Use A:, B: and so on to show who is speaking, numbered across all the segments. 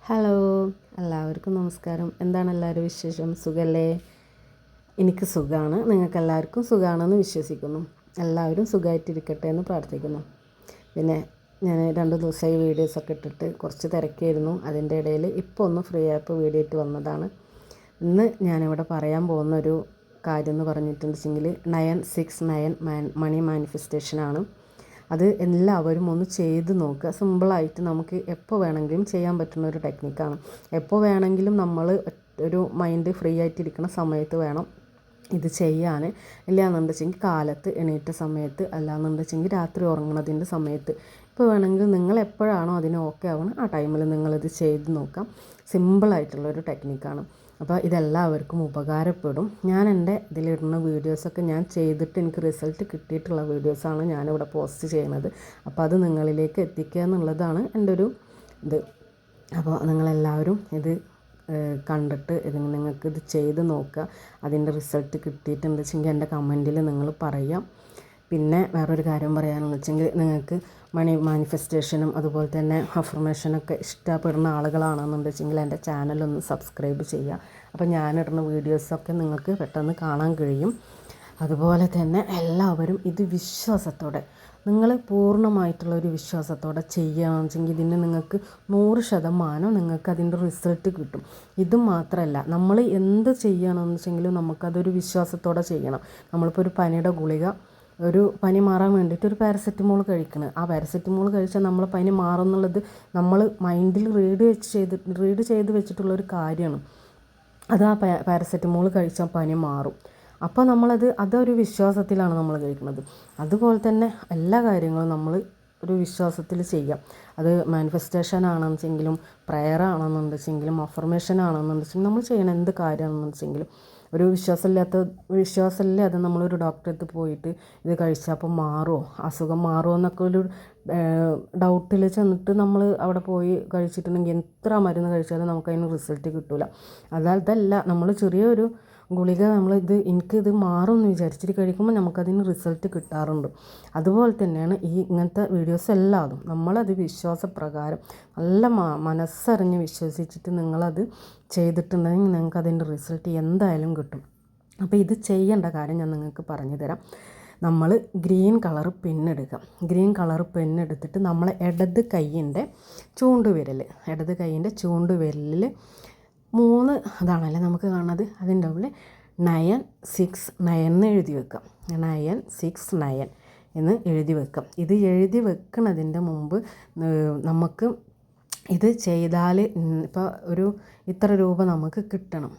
A: Hello, എല്ലാവർക്കും നമസ്കാരം. എന്താണ് എല്ലാവരും വിശേഷം? സുഖമല്ലേ? എനിക്ക് സുഖമാണ്. നിങ്ങൾക്ക് എല്ലാവർക്കും സുഖമാണെന്ന് വിശ്വസിക്കുന്നു. എല്ലാവരും സുഖമായിട്ടിരിക്കട്ടെ എന്ന് പ്രാർത്ഥിക്കുന്നു. പിന്നെ ഞാൻ 2 ദിവസമായി വീഡിയോസൊക്കെ ഇട്ടിട്ട് കുറച്ച് തിരക്കായിരുന്നു. അതിൻ്റെ ഇടയിൽ ഇപ്പോൾ ഒന്ന് ഫ്രീ ആയപ്പോൾ വീഡിയോ ഇട്ട് വന്നതാണ്. ഇന്ന് ഞാനിവിടെ പറയാൻ പോകുന്നൊരു കാര്യം എന്ന് പറഞ്ഞിട്ടുണ്ടെങ്കിൽ 969 മണി മാനിഫെസ്റ്റേഷനാണ്. അത് എല്ലാവരും ഒന്ന് ചെയ്ത് നോക്കുക. സിമ്പിളായിട്ട് നമുക്ക് എപ്പോൾ വേണമെങ്കിലും ചെയ്യാൻ പറ്റുന്ന ഒരു ടെക്നിക്കാണ്. എപ്പോൾ വേണമെങ്കിലും നമ്മൾ ഒരു മൈൻഡ് ഫ്രീ ആയിട്ടിരിക്കുന്ന സമയത്ത് വേണം ഇത് ചെയ്യാൻ. ഇല്ലയെന്നുണ്ടെങ്കിൽ കാലത്ത് എണീറ്റ സമയത്ത്, അല്ലാന്നുണ്ടെങ്കിൽ രാത്രി ഉറങ്ങുന്നതിൻ്റെ സമയത്ത്, ഇപ്പോൾ വേണമെങ്കിൽ നിങ്ങൾ എപ്പോഴാണോ അതിന് ഓക്കെ ആവണം ആ ടൈമിൽ നിങ്ങളിത് ചെയ്ത് നോക്കാം. സിമ്പിളായിട്ടുള്ളൊരു ടെക്നിക്കാണ്. അപ്പോൾ ഇതെല്ലാവർക്കും ഉപകാരപ്പെടും. ഞാൻ എൻ്റെ ഇതിലിടുന്ന വീഡിയോസൊക്കെ ഞാൻ ചെയ്തിട്ട് എനിക്ക് റിസൾട്ട് കിട്ടിയിട്ടുള്ള വീഡിയോസാണ് ഞാനിവിടെ പോസ്റ്റ് ചെയ്യുന്നത്. അപ്പോൾ അത് നിങ്ങളിലേക്ക് എത്തിക്കുക എന്നുള്ളതാണ് എൻ്റെ ഒരു ഇത്. അപ്പോൾ നിങ്ങളെല്ലാവരും ഇത് കണ്ടിട്ട് നിങ്ങൾക്കിത് ചെയ്ത് നോക്കുക. അതിൻ്റെ റിസൾട്ട് കിട്ടിയിട്ടുണ്ടെന്ന് വെച്ചെങ്കിൽ എൻ്റെ കമൻറ്റിൽ നിങ്ങൾ പറയാം. പിന്നെ വേറൊരു കാര്യം പറയാനെന്ന് വെച്ചെങ്കിൽ നിങ്ങൾക്ക് മണി മാനിഫെസ്റ്റേഷനും അതുപോലെ തന്നെ അഫർമേഷനൊക്കെ ഇഷ്ടപ്പെടുന്ന ആളുകളാണെന്നുണ്ടെങ്കിൽ എൻ്റെ ചാനലൊന്ന് സബ്സ്ക്രൈബ് ചെയ്യുക. അപ്പോൾ ഞാനിടുന്ന വീഡിയോസൊക്കെ നിങ്ങൾക്ക് പെട്ടെന്ന് കാണാൻ കഴിയും. അതുപോലെ തന്നെ എല്ലാവരും ഇത് വിശ്വാസത്തോടെ, നിങ്ങൾ പൂർണ്ണമായിട്ടുള്ളൊരു വിശ്വാസത്തോടെ ചെയ്യുകയാണെന്ന് വെച്ചെങ്കിൽ ഇതിന് നിങ്ങൾക്ക് 100% നിങ്ങൾക്ക് അതിൻ്റെ റിസൾട്ട് കിട്ടും. ഇത് മാത്രമല്ല, നമ്മൾ എന്ത് ചെയ്യണമെന്ന് വെച്ചെങ്കിലും നമുക്കതൊരു വിശ്വാസത്തോടെ ചെയ്യണം. നമ്മളിപ്പോൾ ഒരു പനിയുടെ ഗുളിക, ഒരു പനി മാറാൻ വേണ്ടിയിട്ട് ഒരു പാരസെറ്റമോൾ കഴിക്കണം. ആ പാരസെറ്റമോൾ കഴിച്ചാൽ നമ്മളെ പനി മാറുമെന്നുള്ളത് നമ്മൾ മൈൻഡിൽ റീഡ് ചെയ്ത് വെച്ചിട്ടുള്ളൊരു കാര്യമാണ്. അത് ആ പാരസെറ്റമോൾ കഴിച്ചാൽ പനി മാറും. അപ്പോൾ അതൊരു വിശ്വാസത്തിലാണ് നമ്മൾ കഴിക്കുന്നത്. അതുപോലെ തന്നെ എല്ലാ കാര്യങ്ങളും നമ്മൾ ഒരു വിശ്വാസത്തിൽ ചെയ്യാം. അത് മാനിഫെസ്റ്റേഷൻ ആണെന്നുവെച്ചെങ്കിലും പ്രയർ ആണെന്നുണ്ടെങ്കിലും അഫർമേഷൻ ആണെന്നുണ്ടെങ്കിലും നമ്മൾ ചെയ്യണം എന്ത് കാര്യമാണെന്നുവെച്ചെങ്കിലും ഒരു വിശ്വാസമില്ലാതെ നമ്മളൊരു ഡോക്ടറെ അടുത്ത് പോയിട്ട് ഇത് കഴിച്ചാൽ അപ്പോൾ മാറുമോ, അസുഖം മാറുമോ എന്നൊക്കെ ഒരു ഡൗട്ടിൽ ചെന്നിട്ട് നമ്മൾ അവിടെ പോയി കഴിച്ചിട്ടുണ്ടെങ്കിൽ എത്ര മരുന്ന് കഴിച്ചാലും നമുക്കതിന് റിസൾട്ട് കിട്ടില്ല. അതല്ല, നമ്മൾ ചെറിയൊരു ഗുളിക എനിക്കിത് മാറും എന്ന് വിചാരിച്ചിട്ട് കഴിക്കുമ്പോൾ നമുക്കതിന് റിസൾട്ട് കിട്ടാറുണ്ട്. അതുപോലെ തന്നെയാണ് ഇങ്ങനത്തെ വീഡിയോസ് എല്ലാതും. നമ്മളത് വിശ്വാസപ്രകാരം നല്ല മനസ്സറിഞ്ഞ് വിശ്വസിച്ചിട്ട് നിങ്ങളത് ചെയ്തിട്ടുണ്ടെങ്കിൽ നിങ്ങൾക്ക് അതിൻ്റെ റിസൾട്ട് എന്തായാലും കിട്ടും. അപ്പോൾ ഇത് ചെയ്യേണ്ട കാര്യം ഞാൻ നിങ്ങൾക്ക് പറഞ്ഞു തരാം. നമ്മൾ ഗ്രീൻ കളർ പെന്നെടുക്കാം. ഗ്രീൻ കളർ പെന്നെടുത്തിട്ട് നമ്മളെ ഇടത് കൈയിൻ്റെ ചൂണ്ടുവിരലിൽ 3 ഇതാണല്ലേ നമുക്ക് കാണുന്നത്, അതിൻ്റെ ഉള്ളിൽ 969 എന്ന് എഴുതി വെക്കാം. 969 എന്ന് എഴുതി വെക്കാം. ഇത് എഴുതി വെക്കുന്നതിൻ്റെ മുമ്പ് നമുക്ക് ഇത് ചെയ്താൽ ഇപ്പോൾ ഇത്ര രൂപ നമുക്ക് കിട്ടണം,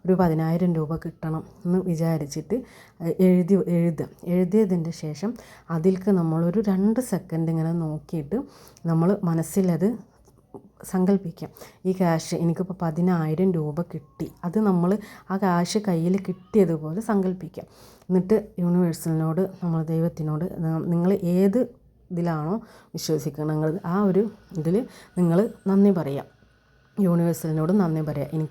A: ഒരു 10,000 രൂപ കിട്ടണം എന്ന് വിചാരിച്ചിട്ട് എഴുതിയതിൻ്റെ ശേഷം അതിൽക്ക് നമ്മളൊരു 2 സെക്കൻഡ് ഇങ്ങനെ നോക്കിയിട്ട് നമ്മൾ മനസ്സിലത് സങ്കല്പിക്കാം. ഈ ക്യാഷ് എനിക്കിപ്പോൾ 10,000 രൂപ കിട്ടി, അത് നമ്മൾ ആ ക്യാഷ് കയ്യിൽ കിട്ടിയതുപോലെ സങ്കല്പിക്കാം. എന്നിട്ട് യൂണിവേഴ്സിനോട്, നമ്മൾ ദൈവത്തിനോട്, നിങ്ങൾ ഏത് ഇതിലാണോ വിശ്വസിക്കുന്നത് ആ ഒരു ഇതിൽ നിങ്ങൾ നന്ദി പറയാം. യൂണിവേഴ്സിനോട് നന്ദി പറയാം.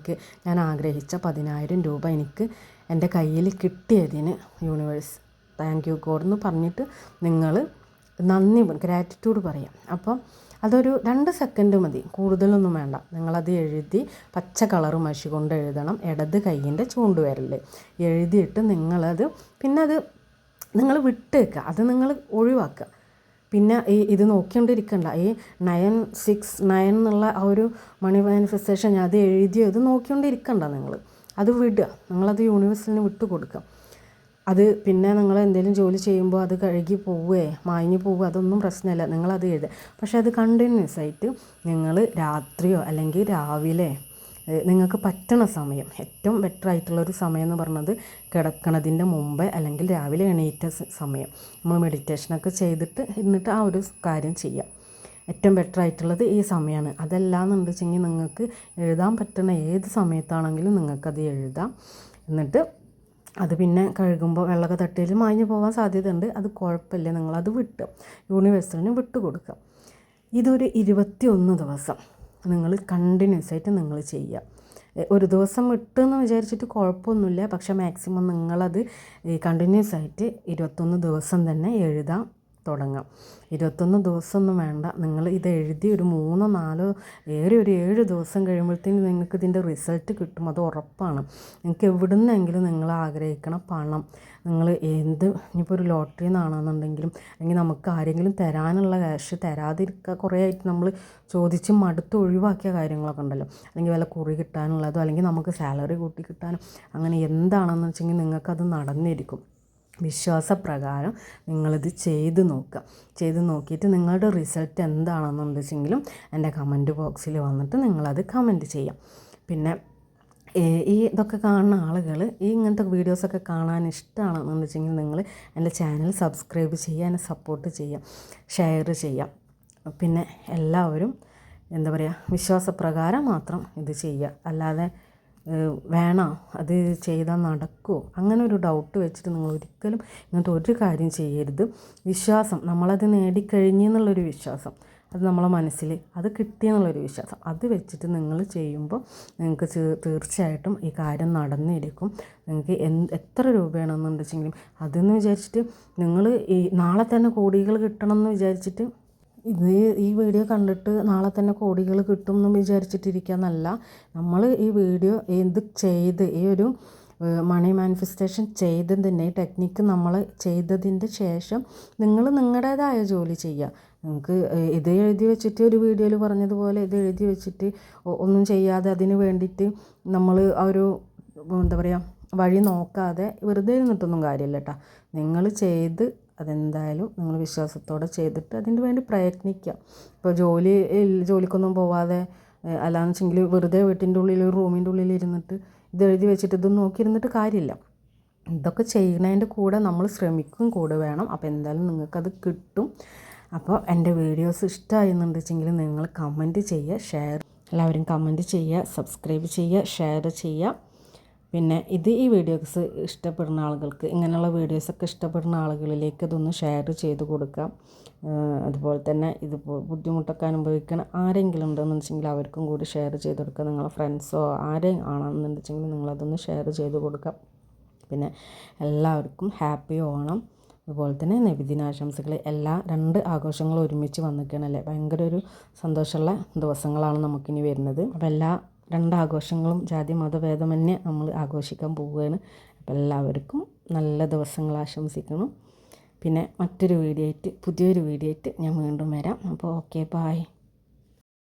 A: ഞാൻ ആഗ്രഹിച്ച 10,000 രൂപ എനിക്ക് എൻ്റെ കയ്യിൽ കിട്ടിയതിന് യൂണിവേഴ്സ് താങ്ക് യു ഗോഡ് എന്ന് പറഞ്ഞിട്ട് നിങ്ങൾ ഗ്രാറ്റിറ്റ്യൂഡ് പറയാം. അപ്പം അതൊരു 2 സെക്കൻഡ് മതി, കൂടുതലൊന്നും വേണ്ട. നിങ്ങളത് എഴുതി പച്ച കളർ മഷി കൊണ്ട് എഴുതണം ഇടത് കൈയിൻ്റെ ചൂണ്ടുവിരലിൽ എഴുതിയിട്ട് പിന്നെ അത് നിങ്ങൾ വിട്ടേക്കുക, അത് നിങ്ങൾ ഒഴിവാക്കുക. പിന്നെ ഇത് നോക്കിക്കൊണ്ടിരിക്കണ്ട. 969 എന്നുള്ള ആ ഒരു മണി മാനിഫെസ്റ്റേഷൻ അത് എഴുതിയത് നോക്കിക്കൊണ്ടിരിക്കണ്ട. അത് വിടുക, നിങ്ങളത് യൂണിവേഴ്സിന് വിട്ടു കൊടുക്കുക. അത് പിന്നെ നിങ്ങൾ എന്തെങ്കിലും ജോലി ചെയ്യുമ്പോൾ അത് കഴുകി മാഞ്ഞു പോവുക, അതൊന്നും പ്രശ്നമില്ല. നിങ്ങളത് എഴുതുക. പക്ഷേ അത് കണ്ടിന്യൂസ് ആയിട്ട് നിങ്ങൾ രാത്രിയോ അല്ലെങ്കിൽ രാവിലെ നിങ്ങൾക്ക് പറ്റണ സമയം, ഏറ്റവും ബെറ്റർ ആയിട്ടുള്ളൊരു സമയം എന്ന് പറഞ്ഞത് കിടക്കണതിൻ്റെ മുമ്പ് അല്ലെങ്കിൽ രാവിലെ എണീറ്റ സമയം നമ്മൾ മെഡിറ്റേഷനൊക്കെ ചെയ്തിട്ട് എന്നിട്ട് ആ ഒരു കാര്യം ചെയ്യാം. ഏറ്റവും ബെറ്റർ ആയിട്ടുള്ളത് ഈ സമയമാണ്. അതല്ലാന്നുണ്ട് വെച്ചെങ്കിൽ നിങ്ങൾക്ക് എഴുതാൻ പറ്റുന്ന ഏത് സമയത്താണെങ്കിലും നിങ്ങൾക്കത് എഴുതാം. എന്നിട്ട് അത് പിന്നെ കഴുകുമ്പോൾ വെള്ളമൊക്കെ തട്ടിയിൽ മാഞ്ഞു പോകാൻ സാധ്യതയുണ്ട്. അത് കുഴപ്പമില്ല, നിങ്ങളത് യൂണിവേഴ്സിന് വിട്ടു കൊടുക്കുക. ഇതൊരു 21 ദിവസം നിങ്ങൾ കണ്ടിന്യൂസ് ആയിട്ട് നിങ്ങൾ ചെയ്യുക. ഒരു ദിവസം വിട്ടെന്ന് വിചാരിച്ചിട്ട് കുഴപ്പമൊന്നുമില്ല. പക്ഷേ മാക്സിമം നിങ്ങളത് കണ്ടിന്യൂസ് ആയിട്ട് 21 ദിവസം തന്നെ എഴുതാം. തുടങ്ങാം. 21 ദിവസമൊന്നും വേണ്ട. നിങ്ങൾ ഇത് എഴുതി ഒരു 3 4 ഒരു 7 ദിവസം കഴിയുമ്പോഴത്തേന് നിങ്ങൾക്ക് ഇതിൻ്റെ റിസൾട്ട് കിട്ടും. അത് ഉറപ്പാണ്. നിങ്ങൾക്ക് എവിടെ നിന്നെങ്കിലും നിങ്ങൾ ആഗ്രഹിക്കണം പണം നിങ്ങൾ ഇനിയിപ്പോൾ ഒരു ലോട്ടറി നിന്നാണെന്നുണ്ടെങ്കിലും അല്ലെങ്കിൽ നമുക്ക് ആരെങ്കിലും തരാനുള്ള ക്യാഷ് തരാതിരിക്കുക, കുറേ ആയിട്ട് നമ്മൾ ചോദിച്ച് മടുത്ത് ഒഴിവാക്കിയ കാര്യങ്ങളൊക്കെ ഉണ്ടല്ലോ, അല്ലെങ്കിൽ വല്ല കുറി കിട്ടാനുള്ളതോ അല്ലെങ്കിൽ നമുക്ക് സാലറി കൂട്ടി കിട്ടാനോ അങ്ങനെ എന്താണെന്ന് വെച്ചെങ്കിൽ നിങ്ങൾക്കത് നടന്നിരിക്കും. വിശ്വാസപ്രകാരം നിങ്ങളിത് ചെയ്ത് നോക്കുക. ചെയ്ത് നോക്കിയിട്ട് നിങ്ങളുടെ റിസൾട്ട് എന്താണെന്ന് വെച്ചെങ്കിലും എൻ്റെ കമൻറ്റ് ബോക്സിൽ വന്നിട്ട് നിങ്ങളത് കമൻറ്റ് ചെയ്യാം. പിന്നെ ഇതൊക്കെ കാണുന്ന ആളുകൾ ഇങ്ങനത്തെ വീഡിയോസൊക്കെ കാണാൻ ഇഷ്ടമാണെന്ന് വെച്ചെങ്കിൽ നിങ്ങൾ എൻ്റെ ചാനൽ സബ്സ്ക്രൈബ് ചെയ്യുക, എന്നെ സപ്പോർട്ട് ചെയ്യുക, ഷെയർ ചെയ്യാം. പിന്നെ എല്ലാവരും എന്താ പറയുക, വിശ്വാസപ്രകാരം മാത്രം ഇത് ചെയ്യുക. അല്ലാതെ വേണോ അത് ചെയ്താൽ നടക്കുമോ അങ്ങനെ ഒരു ഡൗട്ട് വെച്ചിട്ട് നിങ്ങൾ ഒരിക്കലും ഇങ്ങനത്തെ ഒരു കാര്യം ചെയ്യരുത്. വിശ്വാസം, നമ്മളത് നേടിക്കഴിഞ്ഞെന്നുള്ളൊരു വിശ്വാസം, അത് നമ്മളെ മനസ്സിൽ അത് കിട്ടിയെന്നുള്ളൊരു വിശ്വാസം, അത് വെച്ചിട്ട് നിങ്ങൾ ചെയ്യുമ്പോൾ നിങ്ങൾക്ക് തീർച്ചയായിട്ടും ഈ കാര്യം നടന്നിരിക്കും. നിങ്ങൾക്ക് എത്ര രൂപയാണെന്ന് വെച്ചെങ്കിലും അതെന്ന് വിചാരിച്ചിട്ട് നിങ്ങൾ ഈ നാളെ തന്നെ കോടികൾ കിട്ടണം എന്ന് വിചാരിച്ചിട്ട് ഈ വീഡിയോ കണ്ടിട്ട് നാളെ തന്നെ കോടികൾ കിട്ടും എന്ന് വിചാരിച്ചിട്ടിരിക്കുകയെന്നല്ല. നമ്മൾ ഈ വീഡിയോ ഈ ഒരു മണി മാനിഫെസ്റ്റേഷൻ ചെയ്തതിൻ്റെ ടെക്നിക്ക് നമ്മൾ ചെയ്തതിൻ്റെ ശേഷം നിങ്ങൾ നിങ്ങളുടേതായ ജോലി ചെയ്യുക. നിങ്ങൾക്ക് ഇത് എഴുതി വെച്ചിട്ട് ഒരു വീഡിയോയിൽ പറഞ്ഞതുപോലെ ഇത് എഴുതി വെച്ചിട്ട് ഒന്നും ചെയ്യാതെ അതിന് വേണ്ടിയിട്ട് നമ്മൾ എന്താ പറയുക വഴി നോക്കാതെ വെറുതെ ഇരുന്നിട്ടൊന്നും കാര്യമില്ല കേട്ടോ. നിങ്ങൾ ചെയ്ത് അതെന്തായാലും നിങ്ങൾ വിശ്വാസത്തോടെ ചെയ്തിട്ട് അതിന് വേണ്ടി പ്രയത്നിക്കുക. ഇപ്പോൾ ജോലിക്കൊന്നും പോവാതെ അല്ലാന്ന് വെച്ചെങ്കിൽ വെറുതെ വീട്ടിൻ്റെ ഉള്ളിൽ റൂമിൻ്റെ ഉള്ളിൽ ഇരുന്നിട്ട് ഇത് എഴുതി വെച്ചിട്ട് ഇതൊന്നും നോക്കിയിരുന്നിട്ട് കാര്യമില്ല. ഇതൊക്കെ ചെയ്യുന്നതിൻ്റെ കൂടെ നമ്മൾ ശ്രമിക്കും കൂടെ വേണം. അപ്പോൾ എന്തായാലും നിങ്ങൾക്കത് കിട്ടും. അപ്പോൾ എൻ്റെ വീഡിയോസ് ഇഷ്ടമായെന്നുണ്ട് വെച്ചെങ്കിൽ നിങ്ങൾ കമൻറ്റ് ചെയ്യുക, എല്ലാവരും കമൻറ്റ് ചെയ്യുക, സബ്സ്ക്രൈബ് ചെയ്യുക, ഷെയർ ചെയ്യുക. പിന്നെ ഈ വീഡിയോസ് ഇഷ്ടപ്പെടുന്ന ആളുകൾക്ക്, ഇങ്ങനെയുള്ള വീഡിയോസൊക്കെ ഇഷ്ടപ്പെടുന്ന ആളുകളിലേക്ക് ഇതൊന്ന് ഷെയർ ചെയ്ത് കൊടുക്കാം. അതുപോലെ തന്നെ ഇത് ബുദ്ധിമുട്ടൊക്കെ അനുഭവിക്കുന്ന ആരെങ്കിലും ഉണ്ടെന്ന് വെച്ചെങ്കിൽ അവർക്കും കൂടി ഷെയർ ചെയ്ത് കൊടുക്കുക. നിങ്ങളെ ഫ്രണ്ട്സോ ആരെയും ആണെന്ന് വെച്ചെങ്കിൽ നിങ്ങളതൊന്ന് ഷെയർ ചെയ്ത് കൊടുക്കാം. പിന്നെ എല്ലാവർക്കും ഹാപ്പി ഓണം, അതുപോലെ തന്നെ നബിദിനാശംസകൾ. എല്ലാ 2 ആഘോഷങ്ങളും ഒരുമിച്ച് വന്നിരിക്കണല്ലേ, ഭയങ്കര ഒരു സന്തോഷമുള്ള ദിവസങ്ങളാണ് നമുക്കിനി വരുന്നത്. അപ്പോൾ എല്ലാ 2 ആഘോഷങ്ങളും ജാതി മതഭേദമന്യേ നമ്മൾ ആഘോഷിക്കാൻ പോവുകയാണ്. അപ്പോൾ എല്ലാവർക്കും നല്ല ദിവസങ്ങൾ ആശംസിക്കണം. പിന്നെ പുതിയൊരു വീഡിയോ ആയിട്ട് ഞാൻ വീണ്ടും വരാം. അപ്പോൾ ഓക്കെ, ബായ്.